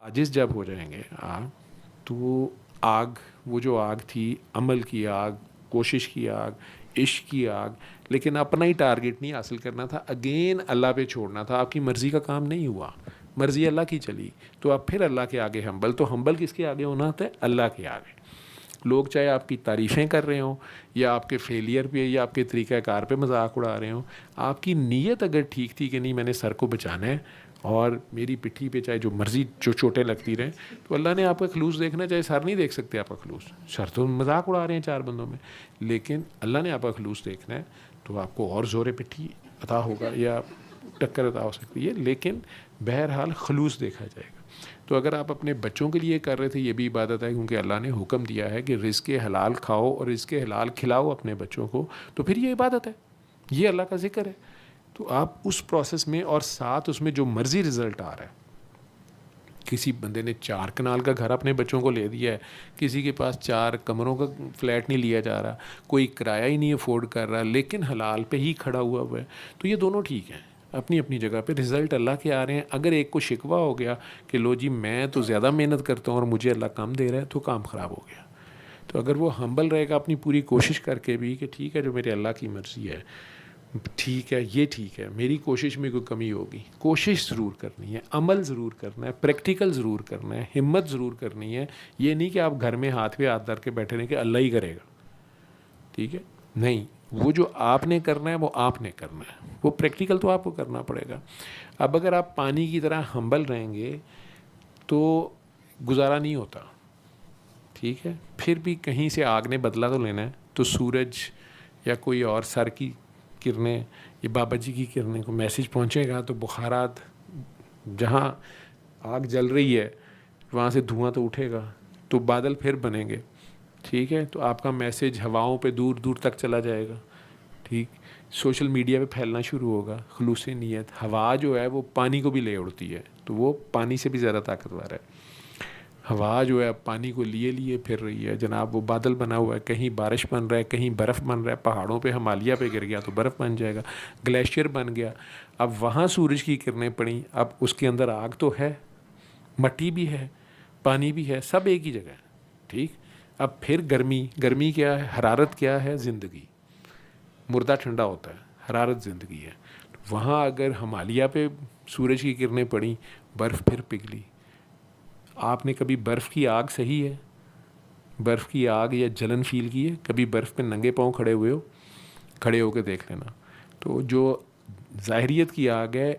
عاجز جب ہو جائیں گے آپ تو آگ، وہ جو آگ تھی، عمل کی آگ، کوشش کی آگ، عشق کی آگ، لیکن اپنا ہی ٹارگیٹ نہیں حاصل کرنا تھا، اگین اللہ پہ چھوڑنا تھا، آپ کی مرضی کا کام نہیں ہوا، مرضی اللہ کی چلی، تو آپ پھر اللہ کے آگے ہمبل، تو ہمبل کس کے آگے ہونا ہوتا ہے؟ اللہ کے آگے۔ لوگ چاہے آپ کی تعریفیں کر رہے ہوں یا آپ کے فیلئر پہ یا آپ کے طریقہ کار پہ مذاق اڑا رہے ہوں، آپ کی نیت اگر ٹھیک تھی کہ نہیں میں نے سر کو بچانا ہے اور میری پٹھی پہ چاہے جو مرضی جو چوٹیں لگتی رہیں، تو اللہ نے آپ کا خلوص دیکھنا، چاہے سر نہیں دیکھ سکتے آپ کا خلوص، سر تو مذاق اڑا رہے ہیں چار بندوں میں، لیکن اللہ نے آپ کا خلوص دیکھنا ہے تو آپ کو اور زور پٹھی عطا ہوگا یا ٹکر عطا ہو سکتی ہے، لیکن بہرحال خلوص دیکھا جائے گا۔ تو اگر آپ اپنے بچوں کے لیے کر رہے تھے، یہ بھی عبادت ہے، کیونکہ اللہ نے حکم دیا ہے کہ رزق حلال کھاؤ اور رزق حلال کھلاؤ اپنے بچوں کو، تو پھر یہ عبادت ہے، یہ اللہ کا ذکر ہے۔ تو آپ اس پروسیس میں اور ساتھ اس میں جو مرضی رزلٹ آ رہا ہے، کسی بندے نے 4 کنال کا گھر اپنے بچوں کو لے دیا ہے، کسی کے پاس 4 کمروں کا فلیٹ نہیں لیا جا رہا، کوئی کرایہ ہی نہیں افورڈ کر رہا لیکن حلال پہ ہی کھڑا ہوا ہے، تو یہ دونوں ٹھیک ہیں اپنی اپنی جگہ پہ، رزلٹ اللہ کے آ رہے ہیں۔ اگر ایک کو شکوہ ہو گیا کہ لو جی میں تو زیادہ محنت کرتا ہوں اور مجھے اللہ کم دے رہا ہے، تو کام خراب ہو گیا۔ تو اگر وہ ہمبل رہے گا اپنی پوری کوشش کر کے بھی کہ ٹھیک ہے جو میرے اللہ کی مرضی ہے ٹھیک ہے، یہ ٹھیک ہے، میری کوشش میں کوئی کمی ہوگی، کوشش ضرور کرنی ہے، عمل ضرور کرنا ہے، پریکٹیکل ضرور کرنا ہے، ہمت ضرور کرنی ہے، یہ نہیں کہ آپ گھر میں ہاتھ پہ ہاتھ دھر کے بیٹھے رہیں کہ اللہ ہی کرے گا، ٹھیک ہے، نہیں، وہ جو آپ نے کرنا ہے وہ آپ نے کرنا ہے، وہ پریکٹیکل تو آپ کو کرنا پڑے گا۔ اب اگر آپ پانی کی طرح ہمبل رہیں گے تو گزارا نہیں ہوتا، ٹھیک ہے، پھر بھی کہیں سے آگ نے بدلہ تو لینا ہے، تو سورج یا کوئی اور سر کی کرنیں یا بابا جی کی کرنیں کو میسیج پہنچے گا تو بخارات، جہاں آگ جل رہی ہے وہاں سے دھواں تو اٹھے گا، تو بادل پھر بنیں گے، ٹھیک ہے، تو آپ کا میسیج ہواؤں پہ دور دور تک چلا جائے گا، ٹھیک، سوشل میڈیا پہ پھیلنا شروع ہوگا۔ خلوص نیت، ہوا جو ہے وہ پانی کو بھی لے اڑتی ہے، تو وہ پانی سے بھی زیادہ طاقتور ہے۔ ہوا جو ہے پانی کو لیے پھر رہی ہے جناب، وہ بادل بنا ہوا ہے، کہیں بارش بن رہا ہے، کہیں برف بن رہا ہے، پہاڑوں پہ ہمالیہ پہ گر گیا تو برف بن جائے گا، گلیشیئر بن گیا، اب وہاں سورج کی کرنیں پڑیں، اب اس کے اندر آگ تو ہے، مٹی بھی ہے، پانی بھی ہے، سب ایک ہی جگہ ہے، ٹھیک، اب پھر گرمی کیا ہے؟ حرارت کیا ہے؟ زندگی، مردہ ٹھنڈا ہوتا ہے، حرارت زندگی ہے، وہاں اگر ہمالیہ پہ سورج کی کرنیں پڑیں، برف پھر پگھلی۔ آپ نے کبھی برف کی آگ سہی ہے؟ برف کی آگ یا جلن فیل کی ہے؟ کبھی برف پہ ننگے پاؤں کھڑے ہوئے ہو؟ کھڑے ہو کے دیکھ لینا۔ تو جو ظاہریت کی آگ ہے،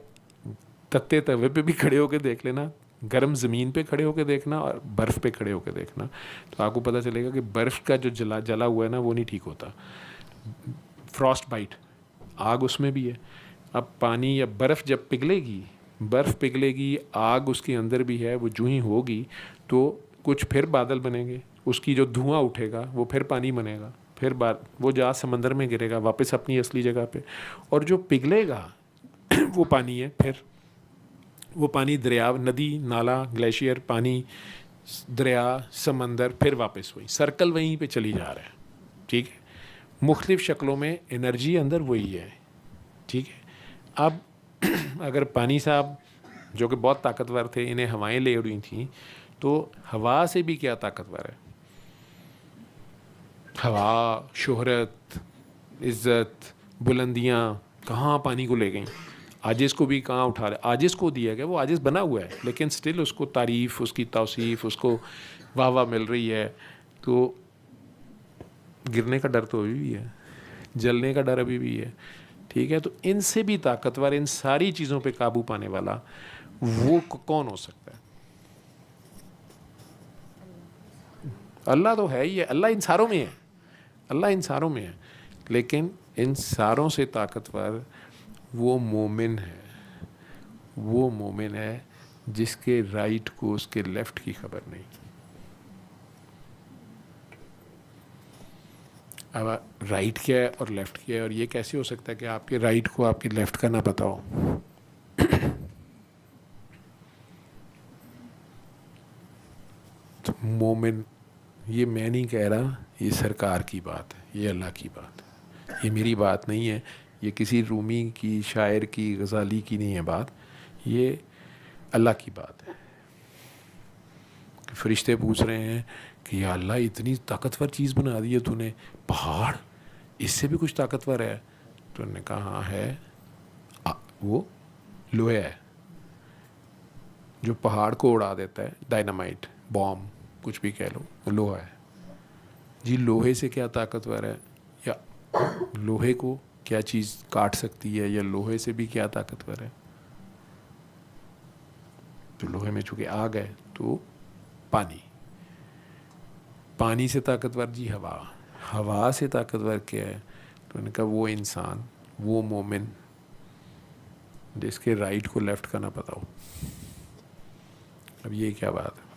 تتے توے پہ بھی کھڑے ہو کے دیکھ لینا، گرم زمین پہ کھڑے ہو کے دیکھنا اور برف پہ کھڑے ہو کے دیکھنا، تو آپ کو پتہ چلے گا کہ برف کا جو جلا ہوا ہے نا وہ نہیں ٹھیک ہوتا۔ فراسٹ بائٹ، آگ اس میں بھی ہے۔ اب پانی یا برف جب پگھلے گی، آگ اس کے اندر بھی ہے، وہ جو ہی ہوگی تو کچھ پھر بادل بنیں گے، اس کی جو دھواں اٹھے گا وہ پھر پانی بنے گا، پھر وہ جہاز سمندر میں گرے گا واپس اپنی اصلی جگہ پہ، اور جو پگھلے گا وہ پانی ہے، پھر وہ پانی دریا، ندی، نالا، گلیشیئر، پانی، دریا، سمندر، پھر واپس وہی سرکل وہیں پہ چلی جا رہا ہے، ٹھیک ہے، مختلف شکلوں میں انرجی اندر وہی ہے، ٹھیک ہے۔ اب اگر پانی صاحب جو کہ بہت طاقتور تھے، انہیں ہوائیں لے اڑی تھیں، تو ہوا سے بھی کیا طاقتور ہے؟ ہوا، شہرت، عزت، بلندیاں کہاں پانی کو لے گئیں، عاجز کو بھی کہاں اٹھا رہے، عاجز کو دیا گیا، وہ عاجز بنا ہوا ہے لیکن سٹل اس کو تعریف، اس کی توصیف، اس کو واہ واہ مل رہی ہے، تو گرنے کا ڈر تو ابھی بھی ہے، جلنے کا ڈر ابھی بھی ہے، ٹھیک ہے۔ تو ان سے بھی طاقتور، ان ساری چیزوں پہ قابو پانے والا وہ کون ہو سکتا ہے؟ اللہ تو ہے ہی ہے، اللہ ان ساروں میں ہے، اللہ ان ساروں میں ہے، لیکن ان ساروں سے طاقتور وہ مومن ہے، وہ مومن ہے جس کے رائٹ کو اس کے لیفٹ کی خبر نہیں۔ اب رائٹ کیا ہے اور لیفٹ کیا ہے، اور یہ کیسے ہو سکتا ہے کہ آپ کے رائٹ کو آپ کے لیفٹ کا نہ پتہ ہو؟ تو مومن، یہ میں نہیں کہہ رہا، یہ سرکار کی بات ہے، یہ اللہ کی بات ہے، یہ میری بات نہیں ہے، یہ کسی رومی کی، شاعر کی، غزالی کی نہیں ہے بات، یہ اللہ کی بات ہے۔ فرشتے پوچھ رہے ہیں کہ یا اللہ اتنی طاقتور چیز بنا دی ہے تو نے, پہاڑ اس سے بھی کچھ طاقتور ہے؟ تو انہوں نے کہا ہاں ہے, وہ لوہے ہے جو پہاڑ کو اڑا دیتا ہے, ڈائنامائٹ بام کچھ بھی کہہ لو, وہ لوہا ہے. جی لوہے سے کیا طاقتور ہے, یا لوہے کو کیا چیز کاٹ سکتی ہے, یا لوہے سے بھی کیا طاقتور ہے؟ تو لوہے میں چونکہ آگ ہے تو پانی, پانی سے طاقتور جی ہوا, ہوا سے طاقتور کیا ہے؟ تو انہوں نے کہا وہ انسان, وہ مومن جس کے رائٹ کو لیفٹ کا نہ پتا ہو. اب یہ کیا بات ہے؟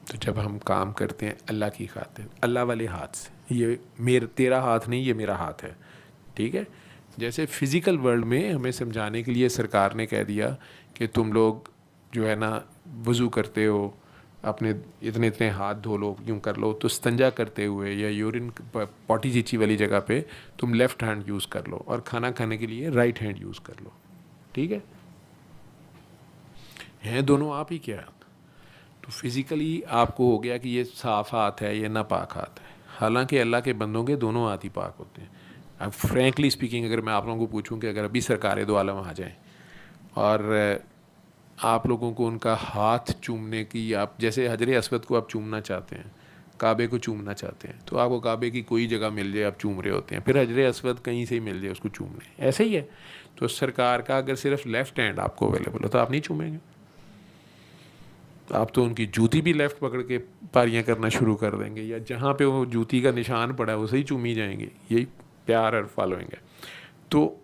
تو جب ہم کام کرتے ہیں اللہ کی خاطر, اللہ والے ہاتھ سے, یہ تیرا ہاتھ نہیں, یہ میرا ہاتھ ہے, ٹھیک ہے. جیسے فزیکل ورلڈ میں ہمیں سمجھانے کے لیے سرکار نے کہہ دیا کہ تم لوگ جو ہے نا وضو کرتے ہو اپنے اتنے ہاتھ دھو لو, یوں کر لو, تو استنجا کرتے ہوئے یا یورین پوٹی چیچی والی جگہ پہ تم لیفٹ ہینڈ یوز کر لو, اور کھانا کھانے کے لیے رائٹ ہینڈ یوز کر لو, ٹھیک ہے. ہیں دونوں آپ ہی کیا. تو فزیکلی آپ کو ہو گیا کہ یہ صاف ہاتھ ہے, یہ ناپاک ہاتھ ہے, حالانکہ اللہ کے بندوں کے دونوں ہاتھ ہی پاک ہوتے ہیں. اب فرینکلی اسپیکنگ اگر میں آپ لوگوں کو پوچھوں کہ اگر ابھی سرکار دو عالم آ جائیں اور آپ لوگوں کو ان کا ہاتھ چومنے کی, آپ جیسے حجر اسود کو آپ چومنا چاہتے ہیں, کعبے کو چومنا چاہتے ہیں, تو آپ کو کعبے کی کوئی جگہ مل جائے آپ چوم رہے ہوتے ہیں, پھر حجر اسود کہیں سے ہی مل جائے اس کو چوم لیں, ایسے ہی ہے. تو سرکار کا اگر صرف لیفٹ ہینڈ آپ کو اویلیبل ہو تو آپ نہیں چومیں گے, آپ تو ان کی جوتی بھی لیفٹ پکڑ کے پاریاں کرنا شروع کر دیں گے, یا جہاں پہ وہ جوتی کا نشان پڑا ہے اسے ہی چومی جائیں گے. یہی پیار اور فالوئنگ ہے. تو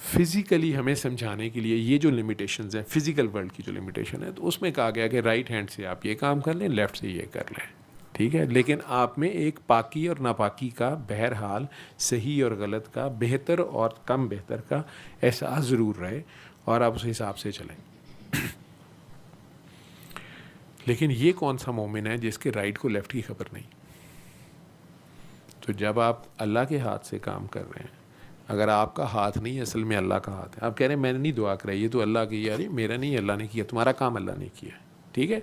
فزیکلی ہمیں سمجھانے کے لیے یہ جو لمیٹیشنز ہیں, فزیکل ورلڈ کی جو لمیٹیشن ہے, تو اس میں کہا گیا کہ رائٹ ہینڈ سے آپ یہ کام کر لیں, لیفٹ سے یہ کر لیں, ٹھیک ہے. لیکن آپ میں ایک پاکی اور ناپاکی کا, بہرحال صحیح اور غلط کا, بہتر اور کم بہتر کا احساس ضرور رہے, اور آپ اس حساب سے چلیں. لیکن یہ کون سا مومن ہے جس کے رائٹ کو لیفٹ کی خبر نہیں؟ تو جب آپ اللہ کے ہاتھ سے کام کر رہے ہیں, اگر آپ کا ہاتھ نہیں اصل میں اللہ کا ہاتھ ہے, آپ کہہ رہے ہیں میں نے نہیں دعا کرائی, یہ تو اللہ کی, یار میرا نہیں, اللہ نے کیا, تمہارا کام اللہ نے کیا, ٹھیک ہے.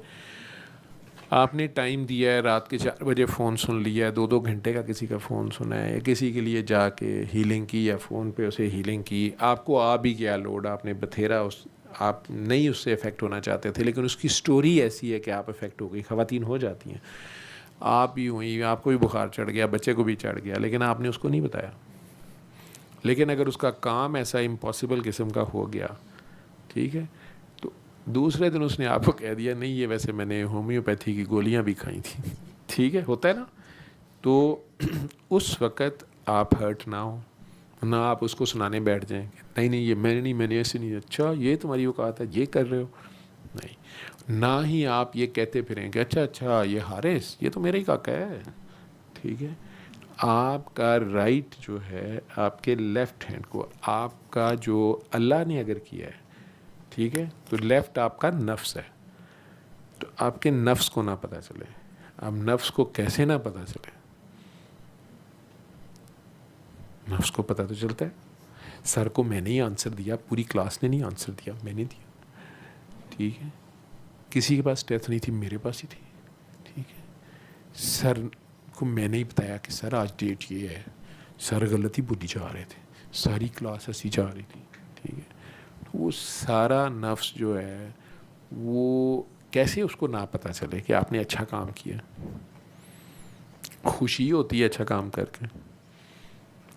آپ نے ٹائم دیا ہے, رات کے 4 بجے فون سن لیا ہے, 2 گھنٹے کا کسی کا فون سنا ہے, یا کسی کے لیے جا کے ہیلنگ کی, یا فون پہ اسے ہیلنگ کی, آپ کو آ بھی گیا لوڈ, آپ نے بتھیرا, آپ نہیں اس سے افیکٹ ہونا چاہتے تھے, لیکن اس کی سٹوری ایسی ہے کہ آپ افیکٹ ہو گئی. خواتین ہو جاتی ہیں, آپ بھی ہوئی, آپ کو بھی بخار چڑھ گیا, بچے کو بھی چڑھ گیا, لیکن آپ نے اس کو نہیں بتایا. لیکن اگر اس کا کام ایسا امپاسبل قسم کا ہو گیا, ٹھیک ہے, تو دوسرے دن اس نے آپ کو کہہ دیا نہیں یہ ویسے میں نے ہومیوپیتھی کی گولیاں بھی کھائی تھیں, ٹھیک ہے, ہوتا ہے نا. تو اس وقت آپ ہرٹ نہ ہو, نہ آپ اس کو سنانے بیٹھ جائیں کہ نہیں یہ میں نے ایسے نہیں, اچھا یہ تمہاری اوقات ہے, یہ کر رہے ہو, نہیں. نہ ہی آپ یہ کہتے پھریں کہ اچھا یہ حارث یہ تو میرا ہی کاکا ہے, ٹھیک ہے. آپ کا رائٹ جو ہے آپ کے لیفٹ ہینڈ کو, آپ کا جو اللہ نے اگر کیا ہے, ٹھیک ہے, تو لیفٹ آپ کا نفس ہے. تو آپ کے نفس کو نہ پتہ چلے, اب نفس کو کیسے نہ پتہ چلے؟ نفس کو پتہ تو چلتا ہے. سر کو میں نے ہی آنسر دیا, پوری کلاس نے نہیں آنسر دیا, میں نے دیا, ٹھیک ہے. کسی کے پاس ڈیتھ نہیں تھی, میرے پاس ہی تھی, ٹھیک ہے. سر کو میں نے ہی بتایا کہ سر آج ڈیٹ یہ ہے, سر غلطی بھولی جا رہے تھے, ساری کلاس ہنسی جا رہی تھی, ٹھیک ہے. وہ سارا نفس جو ہے وہ کیسے اس کو نہ پتہ چلے کہ آپ نے اچھا کام کیا؟ خوشی ہوتی ہے اچھا کام کر کے,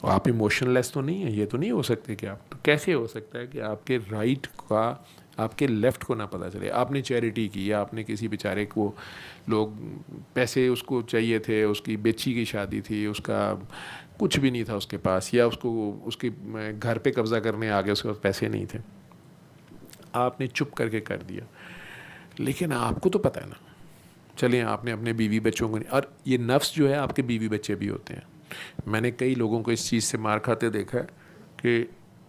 آپ ایموشن لیس تو نہیں ہیں, یہ تو نہیں ہو سکتے کہ آپ, تو کیسے ہو سکتا ہے کہ آپ کے رائٹ کا آپ کے لیفٹ کو نہ پتہ چلے؟ آپ نے چیریٹی کی, یا آپ نے کسی بیچارے کو, لوگ پیسے اس کو چاہیے تھے, اس کی بیچی کی شادی تھی, اس کا کچھ بھی نہیں تھا اس کے پاس, یا اس کو اس کے گھر پہ قبضہ کرنے آ گئے, اس کے پاس پیسے نہیں تھے, آپ نے چپ کر کے کر دیا. لیکن آپ کو تو پتہ ہے نا, چلیں آپ نے اپنے بیوی بچوں کو نہیں, اور یہ نفس جو ہے آپ کے بیوی بچے بھی ہوتے ہیں. میں نے کئی لوگوں کو اس چیز سے مار کھاتے دیکھا ہے کہ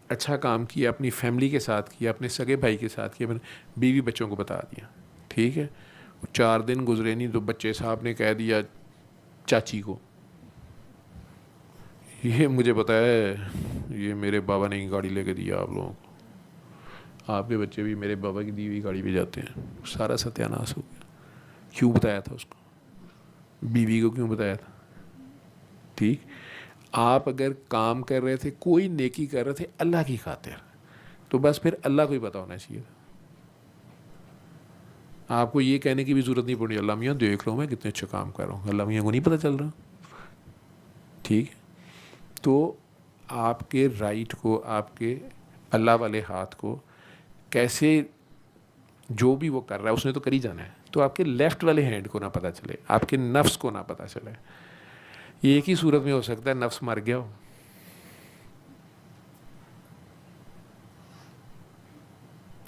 اچھا کام کیا, اپنی فیملی کے ساتھ کیا, اپنے سگے بھائی کے ساتھ کیا, میں نے بیوی بچوں کو بتا دیا, ٹھیک ہے. 4 دن گزرے نہیں تو بچے صاحب نے کہہ دیا چاچی کو, یہ مجھے پتا ہے, یہ میرے بابا نے گاڑی لے کے دیا آپ لوگوں کو, آپ کے بچے بھی میرے بابا کی دی ہوئی گاڑی پہ جاتے ہیں. سارا ستیاناش ہو گیا. کیوں بتایا تھا اس کو؟ بیوی کو کیوں بتایا تھا؟ ٹھیک. آپ اگر کام کر رہے تھے, کوئی نیکی کر رہے تھے اللہ کی خاطر, تو بس پھر اللہ کو ہی پتہ ہونا چاہیے تھا. آپ کو یہ کہنے کی بھی ضرورت نہیں پڑی اللہ میاں دیکھ لو میں کتنے اچھا کام کر رہا ہوں, اللہ میاں کو نہیں پتہ چل رہا. ٹھیک. تو آپ کے رائٹ کو, آپ کے اللہ والے ہاتھ کو کیسے, جو بھی وہ کر رہا ہے اس نے تو کر ہی جانا ہے, تو آپ کے لیفٹ والے ہینڈ کو نہ پتہ چلے, آپ کے نفس کو نہ پتہ چلے. یہ ایک ہی صورت میں ہو سکتا ہے, نفس مر گیا ہو,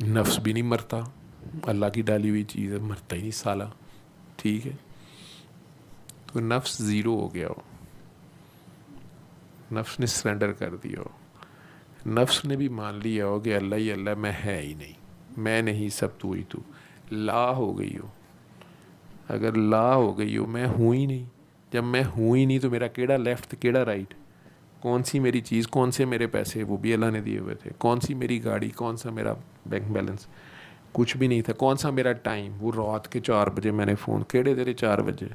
نفس بھی نہیں مرتا, اللہ کی ڈالی ہوئی چیز ہے, مرتا ہی نہیں سالہ. ٹھیک ہے. تو نفس زیرو ہو گیا ہو, نفس نے سرنڈر کر دیا ہو, نفس نے بھی مان لیا ہو کہ اللہ ہی اللہ, میں ہے ہی نہیں, میں نہیں, سب تو ہی تو. لا ہو گئی ہو. اگر لا ہو گئی ہو, میں ہوں ہی نہیں, جب میں ہوں ہی نہیں تو میرا کیڑا لیفٹ کیڑا رائٹ, کون سی میری چیز, کون سے میرے پیسے, وہ بھی اللہ نے دیے ہوئے تھے, کون سی میری گاڑی, کون سا میرا بینک بیلنس, کچھ بھی نہیں تھا, کون سا میرا ٹائم, وہ رات کے 4 بجے میں نے فون, کیڑے تیرے 4 بجے,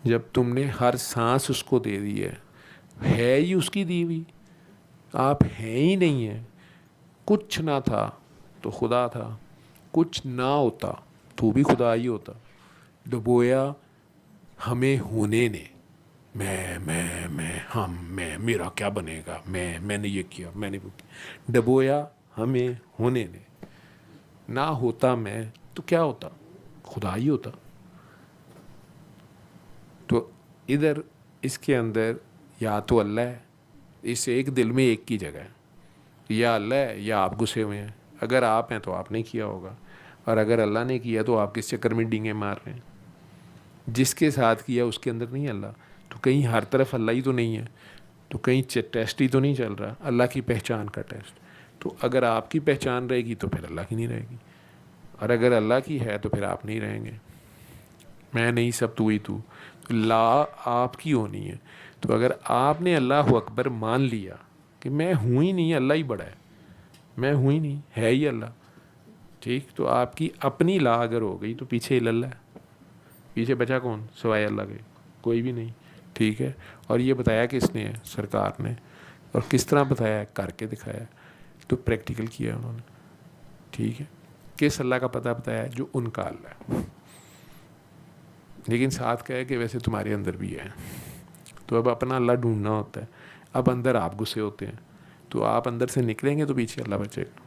جب تم نے ہر سانس اس کو دے دی ہے ہی اس کی دی ہوئی, آپ ہیں ہی نہیں ہیں. کچھ نہ تھا تو خدا تھا, کچھ نہ ہوتا تو بھی خدا ہی ہوتا. ڈبویا ہمیں ہونے نے, میں ہم, میں, میرا کیا بنے گا, میں نے یہ کیا, میں نے وہ کیا. ڈبویا ہمیں ہونے نے, نہ ہوتا میں تو کیا ہوتا, خدا ہی ہوتا. تو ادھر اس کے اندر یا تو اللہ ہے, اس ایک دل میں ایک کی جگہ ہے, یا اللہ ہے یا آپ گھسے ہوئے ہیں. اگر آپ ہیں تو آپ نے کیا ہوگا, اور اگر اللہ نے کیا تو آپ کس چکر میں ڈینگیں مار رہے ہیں. جس کے ساتھ کیا اس کے اندر نہیں اللہ, تو کہیں ہر طرف اللہ ہی تو نہیں ہے, تو کہیں ٹیسٹ ہی تو نہیں چل رہا, اللہ کی پہچان کا ٹیسٹ. تو اگر آپ کی پہچان رہے گی تو پھر اللہ کی نہیں رہے گی, اور اگر اللہ کی ہے تو پھر آپ نہیں رہیں گے. میں نہیں, سب تو ہی تو. لا آپ کی ہونی ہے. تو اگر آپ نے اللہ اکبر مان لیا کہ میں ہوں ہی نہیں, اللہ ہی بڑا ہے, میں ہوں ہی نہیں, ہے ہی اللہ. ٹھیک. تو آپ کی اپنی لا اگر ہو گئی تو پیچھے اللہ ہے, پیچھے بچا کون سوائے اللہ کے, کوئی بھی نہیں. ٹھیک ہے. اور یہ بتایا کس نے ہے, سرکار نے. اور کس طرح بتایا ہے, کر کے دکھایا ہے, تو پریکٹیکل کیا ہے انہوں نے. ٹھیک ہے. کس اللہ کا پتہ بتایا ہے, جو ان کا اللہ ہے, لیکن ساتھ کہے کہ ویسے تمہارے اندر بھی ہے. تو اب اپنا اللہ ڈھونڈنا ہوتا ہے. اب اندر آپ غصے ہوتے ہیں, تو آپ اندر سے نکلیں گے تو پیچھے اللہ بچے گا.